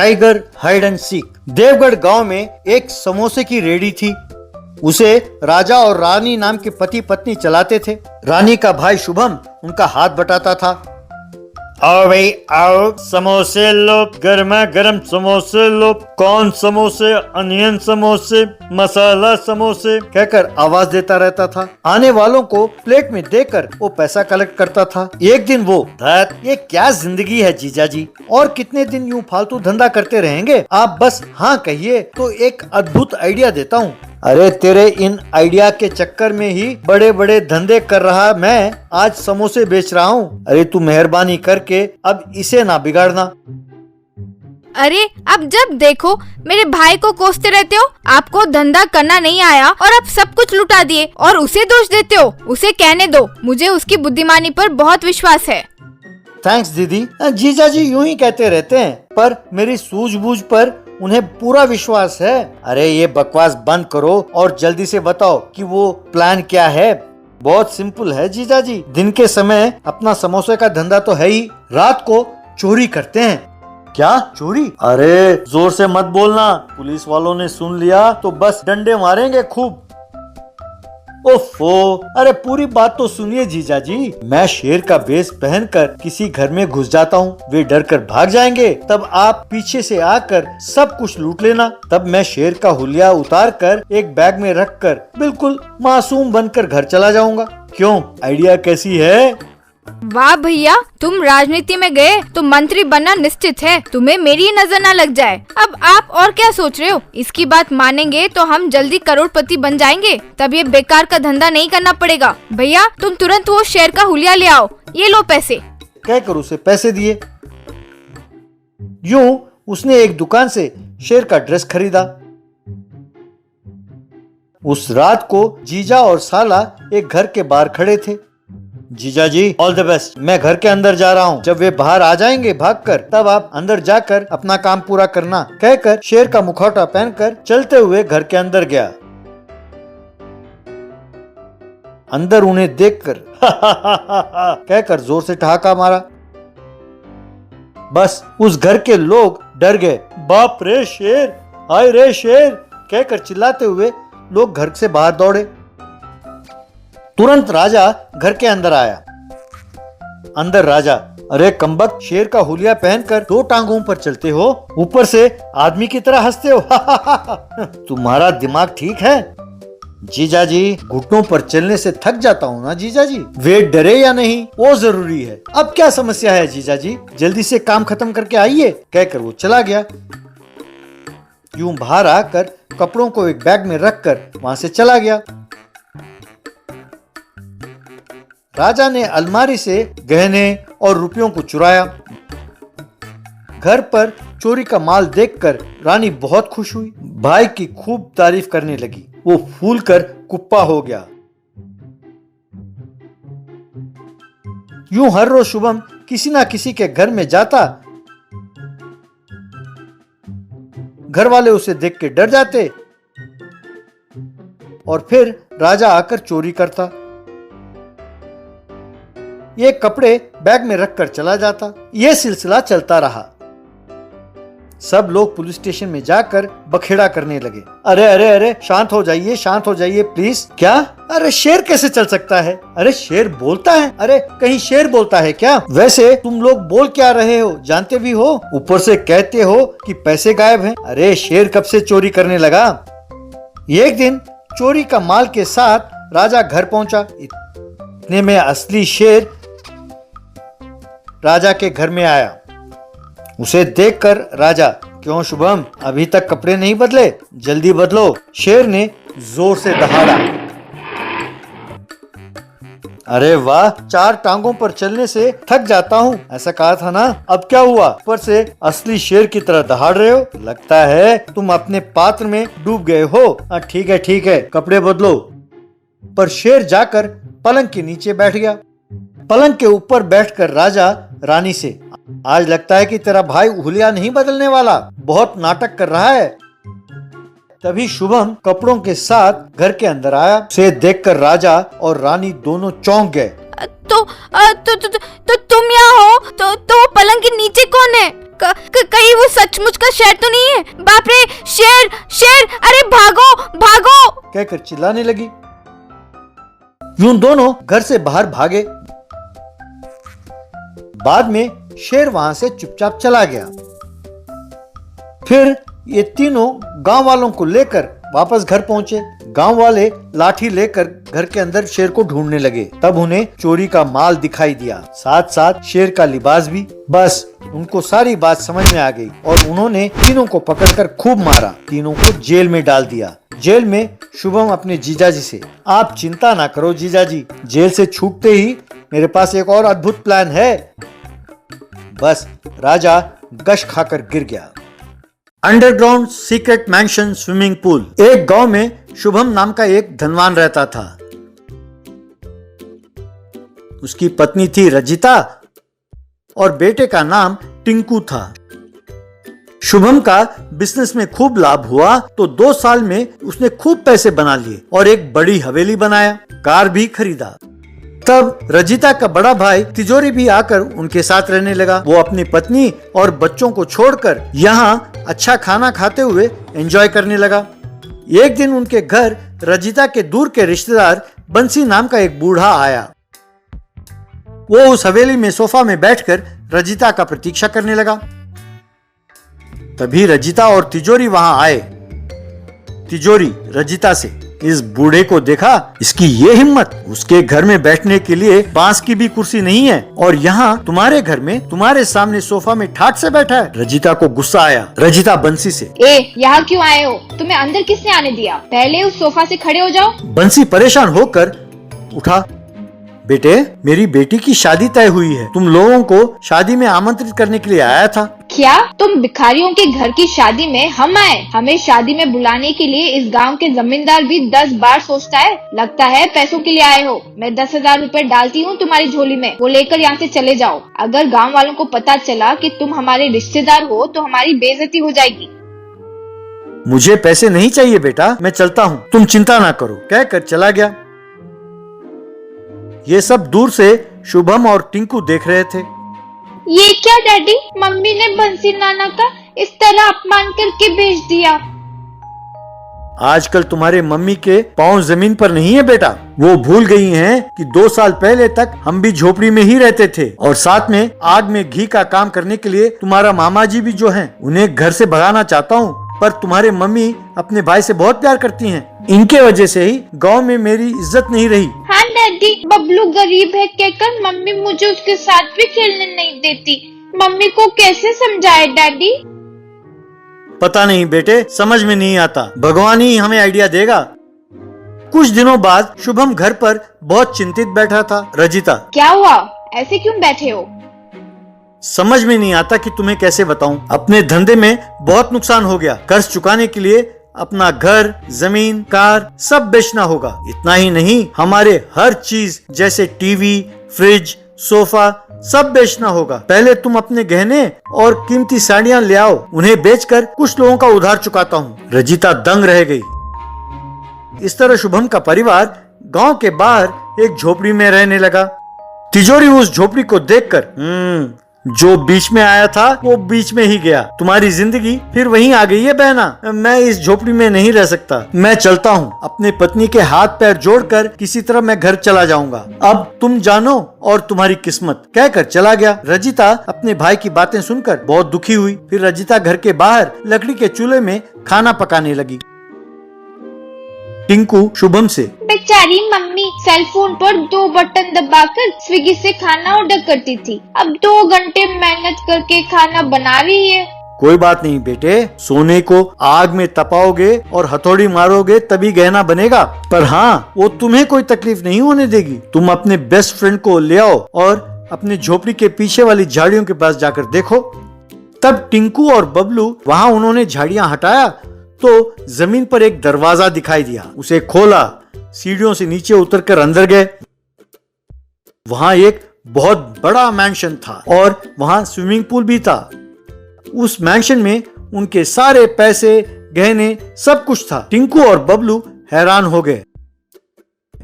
Tiger hide and seek. Deogarh गांव में एक समोसे की रेडी थी। उसे राजा और रानी नाम के पति पत्नी चलाते थे। रानी का भाई शुभम उनका हाथ बटाता था। आओ भाई आओ, समोसे लो, गर्मा गर्म समोसे लो, कॉर्न समोसे, अनियन समोसे, मसाला समोसे कहकर आवाज देता रहता था। आने वालों को प्लेट में देकर वो पैसा कलेक्ट करता था। एक दिन वो, ये क्या जिंदगी है जीजा जी, और कितने दिन यूँ फालतू धंधा करते रहेंगे, आप बस हाँ कहिए तो एक अद्भुत आइडिया देता हूँ। अरे तेरे इन आइडिया के चक्कर में ही बड़े बड़े धंधे कर रहा मैं आज समोसे बेच रहा हूँ। अरे तू मेहरबानी करके अब इसे ना बिगाड़ना। अरे अब जब देखो मेरे भाई को कोसते रहते हो। आपको धंधा करना नहीं आया और अब सब कुछ लुटा दिए और उसे दोष देते हो। उसे कहने दो, मुझे उसकी बुद्धिमानी पर बहुत विश्वास है। थैंक्स दीदी। जीजा जी यूं ही कहते रहते हैं, पर मेरी सूझबूझ पर उन्हें पूरा विश्वास है। अरे ये बकवास बंद करो और जल्दी से बताओ कि वो प्लान क्या है। बहुत सिंपल है जीजा जी। दिन के समय अपना समोसे का धंधा तो है ही, रात को चोरी करते हैं। क्या चोरी? अरे जोर से मत बोलना, पुलिस वालों ने सुन लिया तो बस डंडे मारेंगे खूब। ओफो, अरे पूरी बात तो सुनिए जीजा जी। मैं शेर का वेश पहनकर किसी घर में घुस जाता हूँ, वे डर कर भाग जाएंगे, तब आप पीछे से आकर सब कुछ लूट लेना। तब मैं शेर का हुलिया उतार कर एक बैग में रख कर बिल्कुल मासूम बनकर घर चला जाऊंगा। क्यों, आइडिया कैसी है? वाह भैया, तुम राजनीति में गए तो मंत्री बनना निश्चित है। तुम्हें मेरी नजर न लग जाए। अब आप और क्या सोच रहे हो? इसकी बात मानेंगे तो हम जल्दी करोड़पति बन जाएंगे। तब ये बेकार का धंधा नहीं करना पड़ेगा। भैया तुम तुरंत वो शेर का हुलिया ले आओ। ये लो पैसे। कहकर उसे पैसे दिए। यूं उसने एक दुकान से शेर का ड्रेस खरीदा। उस रात को जीजा और साला एक घर के बाहर खड़े थे। जीजा जी ऑल द बेस्ट, मैं घर के अंदर जा रहा हूँ। जब वे बाहर आ जाएंगे भागकर, तब आप अंदर जाकर अपना काम पूरा करना, कहकर शेर का मुखौटा पहनकर चलते हुए घर के अंदर गया। अंदर उन्हें देखकर कहकर जोर से ठहाका मारा। बस उस घर के लोग डर गए। बाप रे शेर, हाय रे शेर कहकर चिल्लाते हुए लोग घर से बाहर दौड़े। तुरंत राजा घर के अंदर आया। अंदर राजा, अरे कमबख्त, शेर का हुलिया पहनकर 2 टांगों पर चलते हो, ऊपर से आदमी की तरह हंसते हो। तुम्हारा दिमाग ठीक है? जीजा जी घुटनों पर चलने से थक जाता हूँ ना जीजा जी। वे डरे या नहीं वो जरूरी है। अब क्या समस्या है जीजा जी, जल्दी से काम खत्म करके आइए, कहकर वो चला गया। यूं बाहर आकर कपड़ों को एक बैग में रखकर वहां से चला गया। राजा ने अलमारी से गहने और रुपयों को चुराया। घर पर चोरी का माल देखकर रानी बहुत खुश हुई। भाई की खूब तारीफ करने लगी। वो फूलकर कुप्पा हो गया। यूं हर रोज शुभम किसी ना किसी के घर में जाता। घर वाले उसे देख के डर जाते और फिर राजा आकर चोरी करता। ये कपड़े बैग में रखकर चला जाता। ये सिलसिला चलता रहा। सब लोग पुलिस स्टेशन में जाकर बखेड़ा करने लगे। अरे अरे अरे शांत हो जाइए प्लीज। क्या? अरे शेर कैसे चल सकता है? अरे शेर बोलता है। अरे कहीं शेर बोलता है क्या? वैसे तुम लोग बोल क्या रहे हो, जानते भी हो, ऊपर से कहते हो कि पैसे गायब हैं। अरे शेर कब से चोरी करने लगा? एक दिन चोरी का माल के साथ राजा घर पहुंचा। इतने में असली शेर राजा के घर में आया। उसे देखकर राजा, क्यों शुभम, अभी तक कपड़े नहीं बदले? जल्दी बदलो। शेर ने जोर से दहाड़ा। अरे वाह, 4 टांगों पर चलने से थक जाता हूँ, ऐसा कहा था ना। अब क्या हुआ, ऊपर से असली शेर की तरह दहाड़ रहे हो? लगता है तुम अपने पात्र में डूब गए हो। ठीक है कपड़े बदलो। पर शेर जाकर पलंग के नीचे बैठ गया। पलंग के ऊपर बैठकर राजा रानी से, आज लगता है कि तेरा भाई हुलिया नहीं बदलने वाला, बहुत नाटक कर रहा है। तभी शुभम कपड़ों के साथ घर के अंदर आया। उसे देखकर राजा और रानी दोनों चौंक गए। तो तुम यहाँ हो? तो पलंग के नीचे कौन है? कहीं वो सचमुच का शेर तो नहीं है? बाप रे, शेर शेर, अरे भागो भागो! कहकर चिल्लाने लगी। यूं दोनों घर से बाहर भागे। बाद में शेर वहां से चुपचाप चला गया। फिर ये तीनों गांव वालों को लेकर वापस घर पहुंचे। गांव वाले लाठी लेकर घर के अंदर शेर को ढूंढने लगे। तब उन्हें चोरी का माल दिखाई दिया, साथ साथ शेर का लिबास भी। बस उनको सारी बात समझ में आ गई और उन्होंने तीनों को पकड़कर खूब मारा। तीनों को जेल में डाल दिया। जेल में शुभम अपने जीजाजी से, आप चिंता ना करो जीजाजी, जेल से छूटते ही मेरे पास एक और अद्भुत प्लान है। बस राजा गश खाकर गिर गया। Underground secret mention swimming pool. एक गांव में शुभम नाम का एक धनवान रहता था। उसकी पत्नी थी रजिता और बेटे का नाम टिंकू था। शुभम का बिजनेस में खूब लाभ हुआ तो 2 साल में उसने खूब पैसे बना लिए और एक बड़ी हवेली बनाया, कार भी खरीदा। तब रजिता का बड़ा भाई तिजोरी भी आकर उनके साथ रहने लगा। वो अपनी पत्नी और बच्चों को छोड़कर यहाँ अच्छा खाना खाते हुए एंजॉय करने लगा। एक दिन उनके घर रजिता के दूर के रिश्तेदार बंसी नाम का एक बूढ़ा आया। वो उस हवेली में सोफा में बैठकर रजिता का प्रतीक्षा करने लगा। तभी रजिता और तिजोरी वहां आए। तिजोरी रजिता से, इस बूढ़े को देखा, इसकी ये हिम्मत, उसके घर में बैठने के लिए बांस की भी कुर्सी नहीं है और यहाँ तुम्हारे घर में तुम्हारे सामने सोफा में ठाट से बैठा है। रजिता को गुस्सा आया। रजिता बंसी से, यहाँ क्यों आए हो? तुम्हें अंदर किसने आने दिया? पहले उस सोफा से खड़े हो जाओ। बंसी परेशान होकर उठा। बेटे, मेरी बेटी की शादी तय हुई है, तुम लोगों को शादी में आमंत्रित करने के लिए आया था। क्या तुम भिखारियों के घर की शादी में हम आए? हमें शादी में बुलाने के लिए इस गांव के जमींदार भी 10 बार सोचता है। लगता है पैसों के लिए आए हो। मैं 10,000 रुपए डालती हूँ तुम्हारी झोली में, वो लेकर यहाँ से चले जाओ। अगर गांव वालों को पता चला कि तुम हमारे रिश्तेदार हो तो हमारी बेइज्जती हो जाएगी। मुझे पैसे नहीं चाहिए बेटा, मैं चलता हूँ, तुम चिंता ना करो, कहकर चला गया। ये सब दूर से शुभम और टिंकू देख रहे थे। ये क्या डैडी, मम्मी ने बंसी नाना का इस तरह अपमान करके भेज दिया। आजकल तुम्हारे मम्मी के पांव जमीन पर नहीं है बेटा। वो भूल गई हैं कि 2 साल पहले तक हम भी झोपड़ी में ही रहते थे और साथ में आग में घी का काम करने के लिए तुम्हारा मामा जी भी जो हैं, उन्हें घर से भगाना चाहता हूँ। पर तुम्हारे मम्मी अपने भाई से बहुत प्यार करती हैं। इनके वजह से ही गांव में मेरी इज्जत नहीं रही। हाँ डैडी, बबलू गरीब है कहकर मम्मी मुझे उसके साथ भी खेलने नहीं देती। मम्मी को कैसे समझाए डैडी? पता नहीं बेटे, समझ में नहीं आता, भगवान ही हमें आइडिया देगा। कुछ दिनों बाद शुभम घर पर बहुत चिंतित बैठा था। रजिता, क्या हुआ? ऐसे क्यों बैठे हो? समझ में नहीं आता कि तुम्हें कैसे बताऊं। अपने धंधे में बहुत नुकसान हो गया। कर्ज चुकाने के लिए अपना घर, जमीन, कार सब बेचना होगा। इतना ही नहीं, हमारे हर चीज जैसे टीवी, फ्रिज, सोफा सब बेचना होगा। पहले तुम अपने गहने और कीमती साड़ियां ले आओ, उन्हें बेचकर कुछ लोगों का उधार चुकाता हूँ। रजिता दंग रह गई। इस तरह शुभम का परिवार गांव के बाहर एक झोपड़ी में रहने लगा। तिजोरी उस झोपड़ी को देखकर, जो बीच में आया था वो बीच में ही गया। तुम्हारी जिंदगी फिर वहीं आ गई है बहना। मैं इस झोपड़ी में नहीं रह सकता, मैं चलता हूँ। अपने पत्नी के हाथ पैर जोड़कर किसी तरह मैं घर चला जाऊंगा। अब तुम जानो और तुम्हारी किस्मत, कहकर चला गया। रजिता अपने भाई की बातें सुनकर बहुत दुखी हुई। फिर रजिता घर के बाहर लकड़ी के चूल्हे में खाना पकाने लगी। टिंकू शुभम से, बेचारी मम्मी सेल फोन पर 2 बटन दबाकर स्विगी से खाना ऑर्डर करती थी, अब 2 घंटे मेहनत करके खाना बना रही है। कोई बात नहीं बेटे, सोने को आग में तपाओगे और हथौड़ी मारोगे तभी गहना बनेगा। पर हाँ, वो तुम्हें कोई तकलीफ नहीं होने देगी। तुम अपने बेस्ट फ्रेंड को ले आओ और अपने झोपड़ी के पीछे वाली झाड़ियों के पास जाकर देखो। तब टिंकू और बबलू वहाँ उन्होंने झाड़ियाँ हटाया तो जमीन पर एक दरवाजा दिखाई दिया। उसे खोला, सीढ़ियों से नीचे उतरकर अंदर गए। वहां एक बहुत बड़ा मैंशन था और वहां स्विमिंग पूल भी था। उस मैंशन में उनके सारे पैसे, गहने, सब कुछ था। टिंकू और बबलू हैरान हो गए।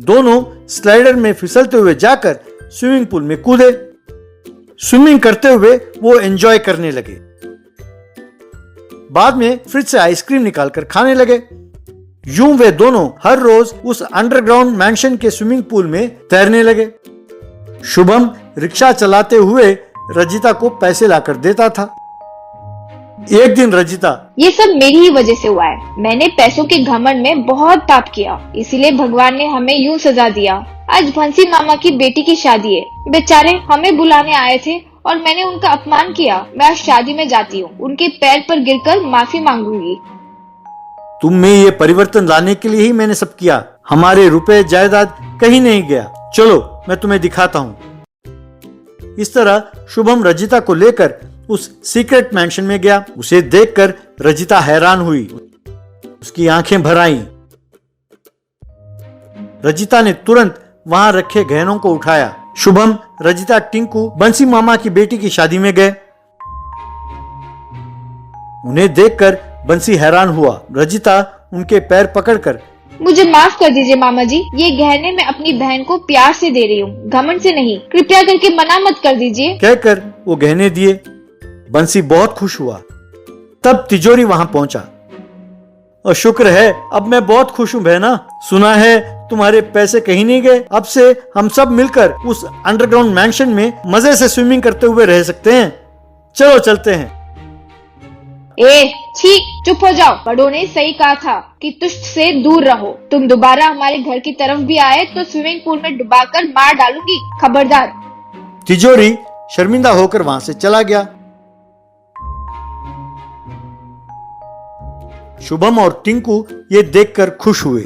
दोनों स्लाइडर में फिसलते हुए जाकर स्विमिंग पूल में कूदे। स्विमिंग करते हुए वो एंजॉय करने लगे। बाद में फ्रिज से आइसक्रीम निकालकर खाने लगे। यूं वे दोनों हर रोज उस अंडरग्राउंड मैंशन के स्विमिंग पूल में तैरने लगे। शुभम रिक्शा चलाते हुए रजिता को पैसे लाकर देता था। एक दिन रजिता, ये सब मेरी ही वजह से हुआ है। मैंने पैसों के घमंड में बहुत पाप किया, इसीलिए भगवान ने हमें यूं सजा दिया। आज भंसी मामा की बेटी की शादी है, बेचारे हमें बुलाने आए थे और मैंने उनका अपमान किया। मैं आज शादी में जाती हूँ, उनके पैर पर गिरकर माफी मांगूंगी। तुम में ये परिवर्तन लाने के लिए ही मैंने सब किया। हमारे रुपए जायदाद कहीं नहीं गया। चलो मैं तुम्हें दिखाता हूँ। इस तरह शुभम रजिता को लेकर उस सीक्रेट मैंशन में गया। उसे देखकर रजिता हैरान हुई, उसकी आंखें भर आईं। रजिता ने तुरंत वहां रखे गहनों को उठाया। शुभम, रजिता, टिंकू बंसी मामा की बेटी की शादी में गए। उन्हें देखकर बंसी हैरान हुआ। रजिता उनके पैर पकड़कर, मुझे माफ कर दीजिए मामा जी, ये गहने मैं अपनी बहन को प्यार से दे रही हूँ, घमंड से नहीं। कृपया करके मना मत कर दीजिए। कहकर वो गहने दिए। बंसी बहुत खुश हुआ। तब तिजोरी वहां पहुंचा। और शुक्र है, अब मैं बहुत खुश हूं बहना। सुना है तुम्हारे पैसे कहीं नहीं गए। अब से हम सब मिलकर उस अंडरग्राउंड मैंशन में मजे से स्विमिंग करते हुए रह सकते हैं। चलो चलते हैं। ए छी, चुप हो जाओ। बड़ों ने सही कहा था कि तुष्ट से दूर रहो। तुम दोबारा हमारे घर की तरफ भी आए तो स्विमिंग पूल में डुबाकर मार डालूंगी, खबरदार। तिजोरी शर्मिंदा होकर वहां से चला गया। शुभम और टिंकू ये देखकर खुश हुए।